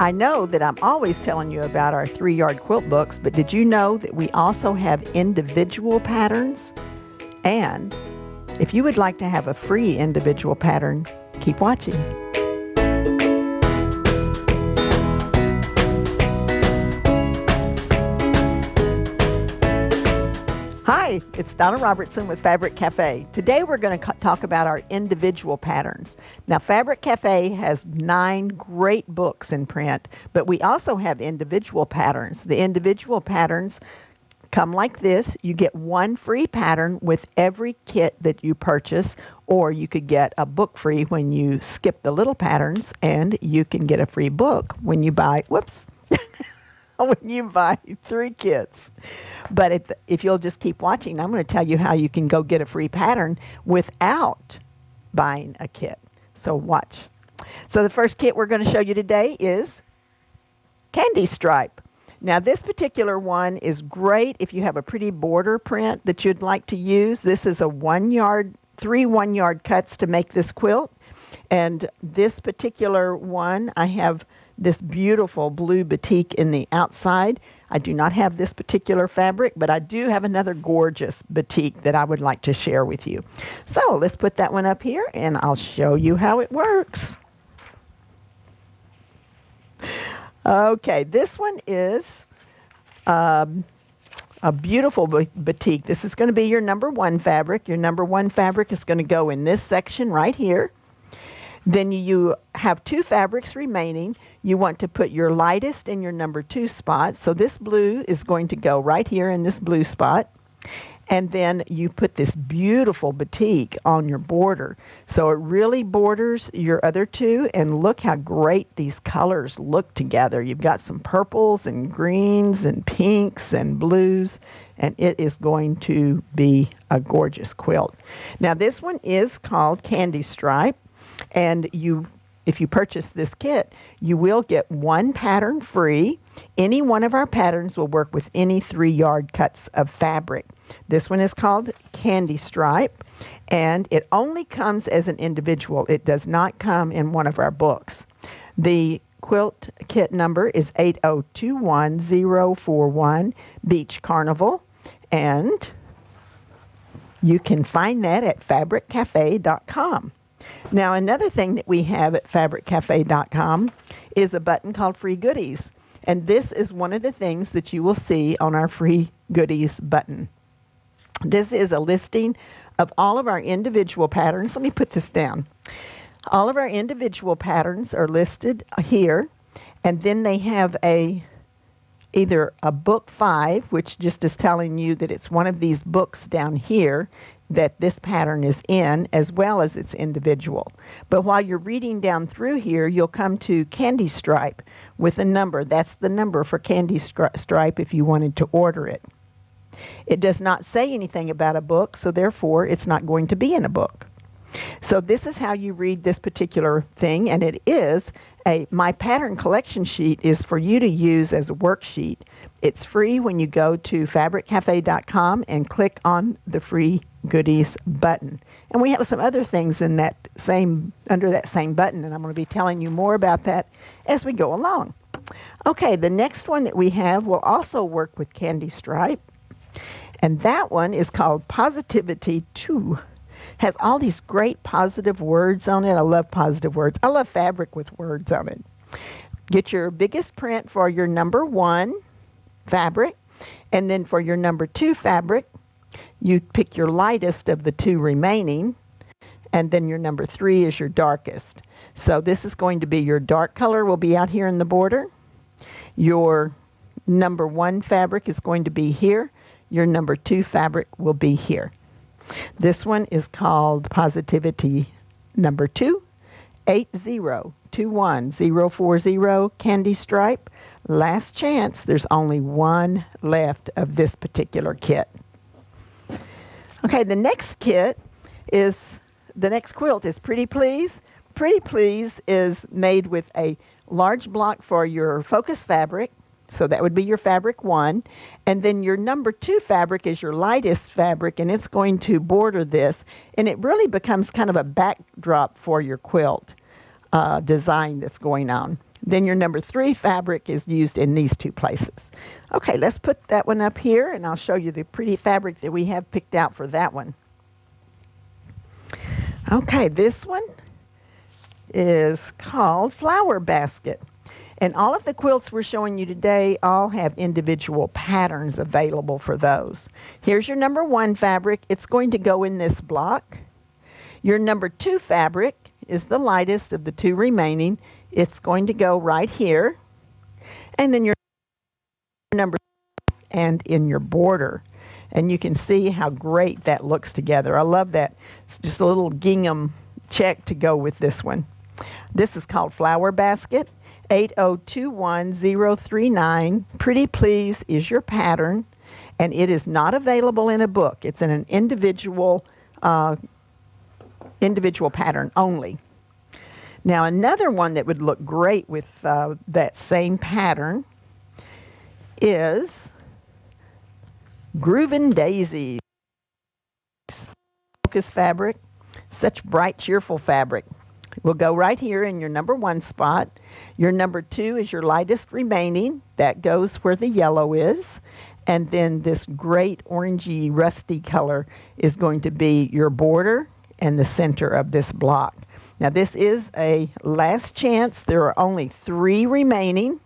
I know that I'm always telling you about our 3-yard quilt books, but did you know that we also have individual patterns? And if you would like to have a free individual pattern, keep watching. Hi, it's Donna Robertson with Fabric Cafe. Today we're going to talk about our individual patterns. Now, Fabric Cafe has 9 great books in print, but we also have individual patterns. The individual patterns come like this. You get 1 free pattern with every kit that you purchase, or you could get a book free when you skip the little patterns, and you can get a free book when you buy, when you buy 3 kits. But if you'll just keep watching, I'm going to tell you how you can go get a free pattern without buying a kit. So watch. So the first kit we're going to show you today is Candy Stripe. Now this particular one is great if you have a pretty border print that you'd like to use. This is a 1-yard, 3 1-yard cuts to make this quilt. And this particular one, I have this beautiful blue batik in the outside. I do not have this particular fabric, but I do have another gorgeous batik that I would like to share with you. So let's put that one up here and I'll show you how it works. Okay, this one is a beautiful batik. This is going to be your number 1 fabric. Your number 1 fabric is going to go in this section right here. Then you have 2 fabrics remaining. You want to put your lightest in your number 2 spot. So this blue is going to go right here in this blue spot. And then you put this beautiful batik on your border. So it really borders your other 2. And look how great these colors look together. You've got some purples and greens and pinks and blues. And it is going to be a gorgeous quilt. Now this one is called Candy Stripe. And if you purchase this kit, you will get 1 pattern free. Any one of our patterns will work with any 3-yard cuts of fabric. This one is called Candy Stripe, and it only comes as an individual. It does not come in one of our books. The quilt kit number is 8021041 Beach Carnival, and you can find that at fabriccafe.com. Now, another thing that we have at fabriccafe.com is a button called Free Goodies. And this is one of the things that you will see on our Free Goodies button. This is a listing of all of our individual patterns. Let me put this down. All of our individual patterns are listed here. And then they have either a book 5, which just is telling you that it's one of these books down here that this pattern is in, as well as its individual. But while you're reading down through here, you'll come to Candy Stripe with a number. That's the number for Candy Stripe if you wanted to order it. It does not say anything about a book, so therefore it's not going to be in a book. So this is how you read this particular thing, and it is my pattern collection sheet is for you to use as a worksheet. It's free when you go to fabriccafe.com and click on the Free Goodies button. And we have some other things in that under that same button, and I'm going to be telling you more about that as we go along. Okay, the next one that we have will also work with Candy Stripe, and that one is called Positivity 2. Has all these great positive words on it. I love positive words. I love fabric with words on it. Get your biggest print for your number 1 fabric, and then for your number 2 fabric, you pick your lightest of the 2 remaining, and then your number 3 is your darkest. So this is going to be your dark color will be out here in the border. Your number 1 fabric is going to be here. Your number 2 fabric will be here. This one is called Positivity number 2, 8021040 Candy Stripe. Last chance. There's only 1 left of this particular kit. Okay, the next quilt is Pretty Please. Pretty Please is made with a large block for your focus fabric. So that would be your fabric 1. And then your number 2 fabric is your lightest fabric, and it's going to border this. And it really becomes kind of a backdrop for your quilt design that's going on. Then your number 3 fabric is used in these 2 places. Okay, let's put that one up here, and I'll show you the pretty fabric that we have picked out for that one. Okay, this one is called Flower Basket. And all of the quilts we're showing you today all have individual patterns available for those. Here's your number 1 fabric. It's going to go in this block. Your number 2 fabric is the lightest of the 2 remaining. It's going to go right here. And then your number and in your border. And you can see how great that looks together. I love that. It's just a little gingham check to go with this one. This is called Flower Basket. 8021039. Pretty Please is your pattern, and it is not available in a book. It's in an individual pattern only. Now, another one that would look great with that same pattern is Groovin Daisies. Focus fabric, such bright, cheerful fabric. Will go right here in your number 1 spot. Your number 2 is your lightest remaining. That goes where the yellow is. And then this great orangey rusty color is going to be your border and the center of this block. Now this is a last chance. There are only 3 remaining.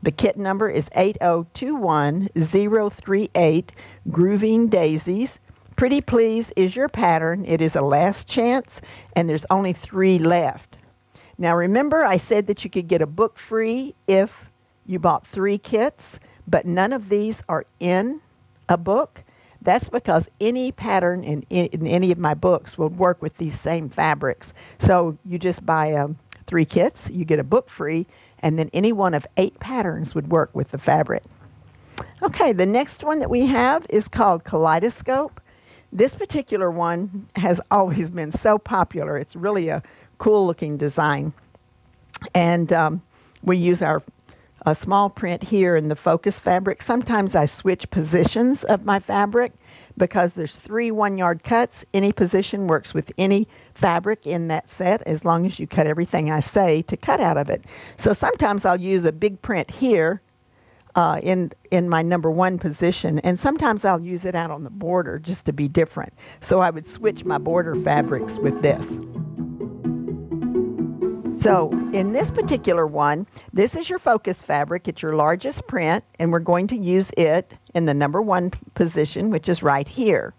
The kit number is 8021038 Groovin Daisies. Pretty Please is your pattern. It is a last chance, and there's only 3 left. Now remember, I said that you could get a book free if you bought 3 kits, but none of these are in a book. That's because any pattern in any of my books will work with these same fabrics. So you just buy 3 kits, you get a book free, and then any one of 8 patterns would work with the fabric. Okay, the next one that we have is called Kaleidoscope. This particular one has always been so popular. It's really a cool looking design. And we use our small print here in the focus fabric. Sometimes I switch positions of my fabric because there's 3 1-yard cuts. Any position works with any fabric in that set as long as you cut everything I say to cut out of it. So sometimes I'll use a big print here in my number 1 position, and sometimes I'll use it out on the border just to be different. So I would switch my border fabrics with this. So in this particular one, this is your focus fabric. It's your largest print, and we're going to use it in the number 1 position, which is right here.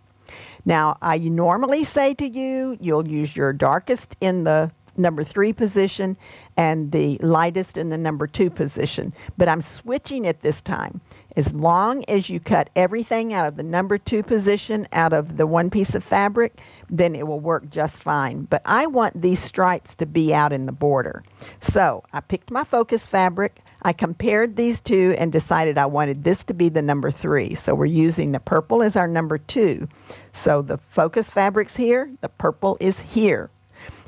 Now, I normally say to you, you'll use your darkest in the number 3 position and the lightest in the number 2 position. But I'm switching it this time. As long as you cut everything out of the number 2 position out of the 1 piece of fabric, then it will work just fine. But I want these stripes to be out in the border. So I picked my focus fabric. I compared these 2 and decided I wanted this to be the number 3. So we're using the purple as our number 2. So the focus fabric's here, the purple is here.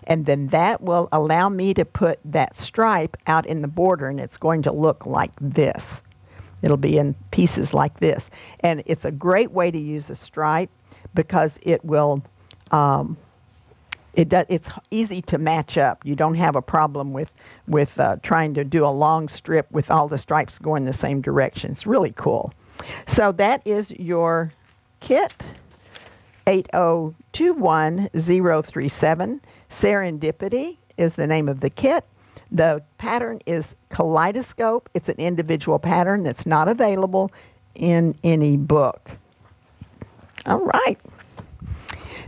And then that will allow me to put that stripe out in the border, and it's going to look like this. It'll be in pieces like this. And it's a great way to use a stripe because it will, it's easy to match up. You don't have a problem with trying to do a long strip with all the stripes going the same direction. It's really cool. So that is your kit, 8021037. Serendipity is the name of the kit. The pattern is Kaleidoscope. It's an individual pattern that's not available in any book. All right.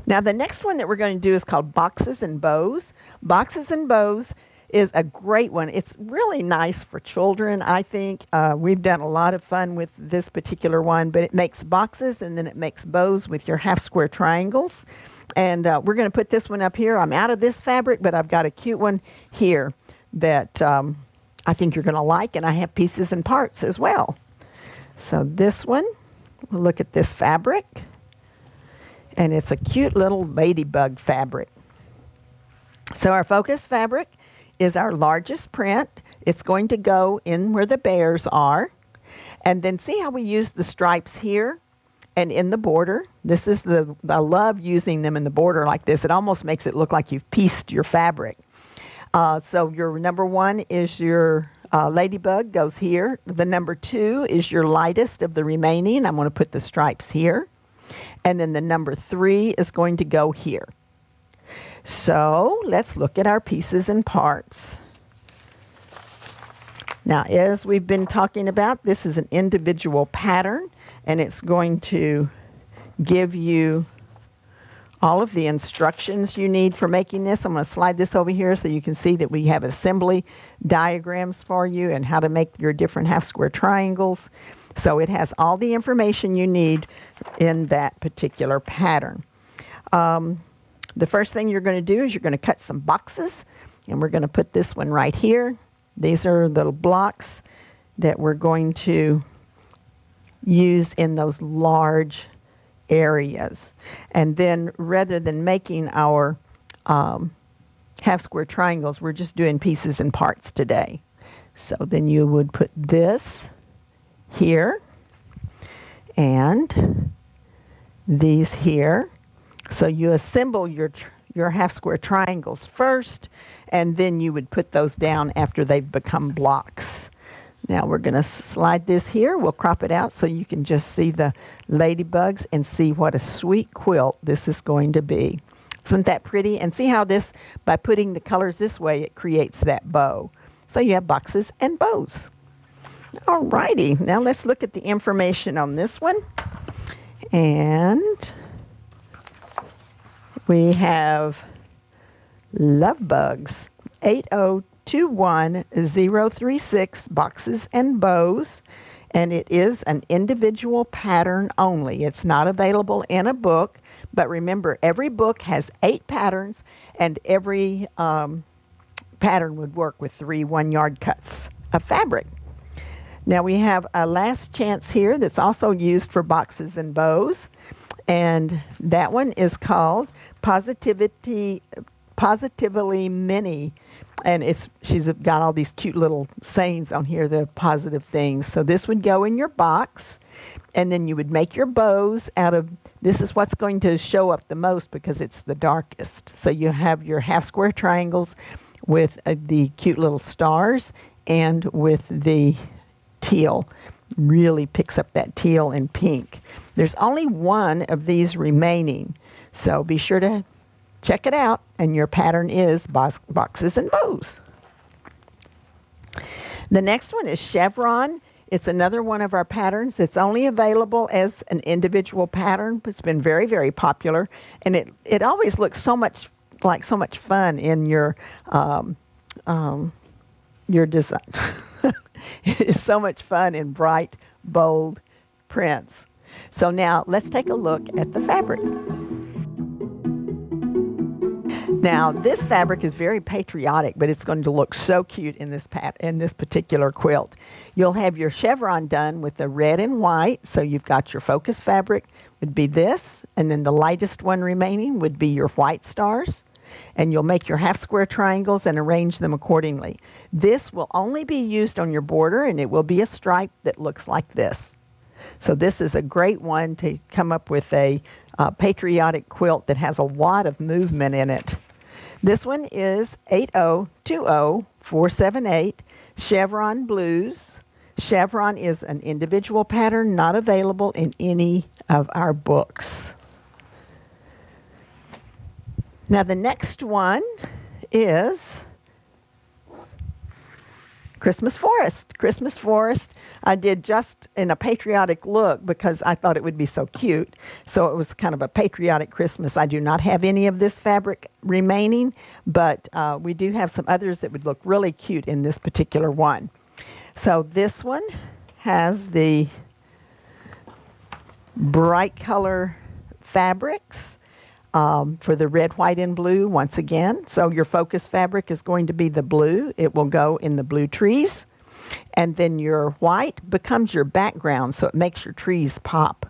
Now the next one that we're going to do is called Boxes and Bows. Boxes and Bows is a great one. It's really nice for children, I think. We've done a lot of fun with this particular one, but it makes boxes and then it makes bows with your half square triangles. And we're going to put this one up here. I'm out of this fabric, but I've got a cute one here that I think you're going to like, and I have pieces and parts as well. So this one, we'll look at this fabric, and it's a cute little ladybug fabric. So our focus fabric is our largest print. It's going to go in where the bears are. And then see how we use the stripes here and in the border. This is I love using them in the border like this. It almost makes it look like you've pieced your fabric. So your number 1 is your ladybug, goes here. The number 2 is your lightest of the remaining. I'm going to put the stripes here. And then the number 3 is going to go here. So let's look at our pieces and parts. Now, as we've been talking about, this is an individual pattern, and it's going to give you all of the instructions you need for making this. I'm going to slide this over here so you can see that we have assembly diagrams for you and how to make your different half square triangles. So it has all the information you need in that particular pattern. The first thing you're going to do is you're going to cut some boxes, and we're going to put this one right here. These are little blocks that we're going to use in those large areas. And then rather than making our half square triangles, we're just doing pieces and parts today. So then you would put this here and these here. So you assemble your half square triangles first, and then you would put those down after they've become blocks. Now we're going to slide this here. We'll crop it out so you can just see the ladybugs and see what a sweet quilt this is going to be. Isn't that pretty? And see how this, by putting the colors this way, it creates that bow. So you have boxes and bows. All righty. Now let's look at the information on this one. And we have love bugs, 8021036 boxes and bows, and it is an individual pattern only. It's not available in a book, but remember, every book has 8 patterns, and every pattern would work with 3 1-yard cuts of fabric. Now we have a last chance here that's also used for boxes and bows, and that one is called Positively Mini, and she's got all these cute little sayings on here, the positive things. So this would go in your box, and then you would make your bows out of, this is what's going to show up the most because it's the darkest. So you have your half square triangles with the cute little stars and with the teal. Really picks up that teal and pink. There's only one of these remaining, so be sure to check it out, and your pattern is boxes and bows. The next one is Chevron. It's another one of our patterns. It's only available as an individual pattern, but it's been very, very popular, and it always looks so much fun in your design. It's so much fun in bright, bold prints. So now let's take a look at the fabric. Now this fabric is very patriotic, but it's going to look so cute in this particular quilt. You'll have your chevron done with the red and white, so you've got your focus fabric would be this, and then the lightest one remaining would be your white stars. And you'll make your half square triangles and arrange them accordingly. This will only be used on your border, and it will be a stripe that looks like this. So this is a great one to come up with a patriotic quilt that has a lot of movement in it. This one is 8020478 Chevron Blues. Chevron is an individual pattern not available in any of our books. Now the next one is Christmas Forest. Christmas Forest I did just in a patriotic look because I thought it would be so cute. So it was kind of a patriotic Christmas. I do not have any of this fabric remaining, but we do have some others that would look really cute in this particular one. So this one has the bright color fabrics. For the red, white, and blue once again. So your focus fabric is going to be the blue. It will go in the blue trees. And then your white becomes your background, so it makes your trees pop.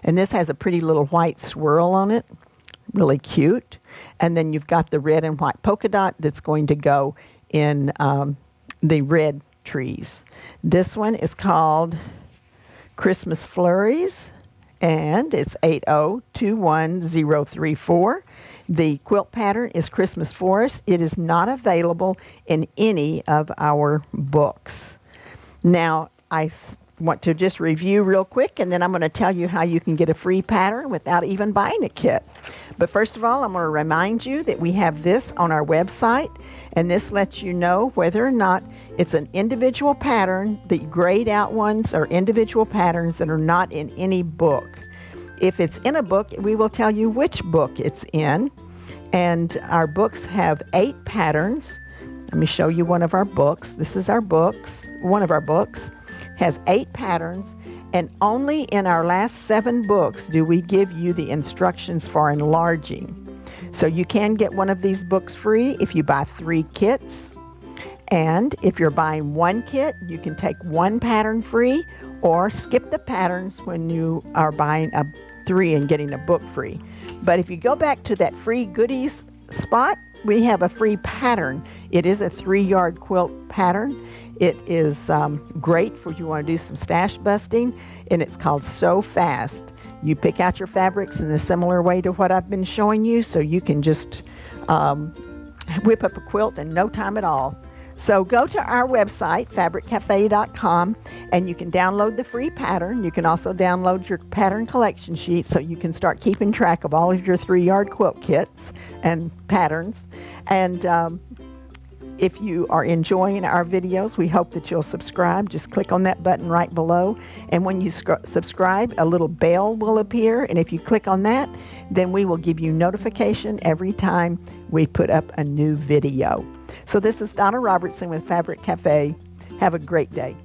And this has a pretty little white swirl on it. Really cute. And then you've got the red and white polka dot that's going to go in the red trees. This one is called Christmas Flurries. and it's 8021034. The quilt pattern is Christmas Forest. It is not available in any of our books. Now, want to just review real quick, and then I'm going to tell you how you can get a free pattern without even buying a kit. But first of all, I'm going to remind you that we have this on our website, and this lets you know whether or not it's an individual pattern. The grayed out ones are individual patterns that are not in any book. If it's in a book, we will tell you which book it's in. And our books have 8 patterns. Let me show you one of our books. This is our books. One of our books has 8 patterns, and only in our last 7 books do we give you the instructions for enlarging. So you can get one of these books free if you buy 3 kits. And if you're buying 1 kit, you can take 1 pattern free, or skip the patterns when you are buying a 3 and getting a book free. But if you go back to that free goodies spot, we have a free pattern. It is a 3-yard quilt pattern. It is great for if you want to do some stash busting, and it's called Sew Fast. You pick out your fabrics in a similar way to what I've been showing you, so you can just whip up a quilt in no time at all. So go to our website, fabriccafe.com, and you can download the free pattern. You can also download your pattern collection sheet so you can start keeping track of all of your 3-yard quilt kits and patterns. And if you are enjoying our videos, we hope that you'll subscribe. Just click on that button right below. And when you subscribe, a little bell will appear. And if you click on that, then we will give you notification every time we put up a new video. So this is Donna Robertson with Fabric Cafe. Have a great day.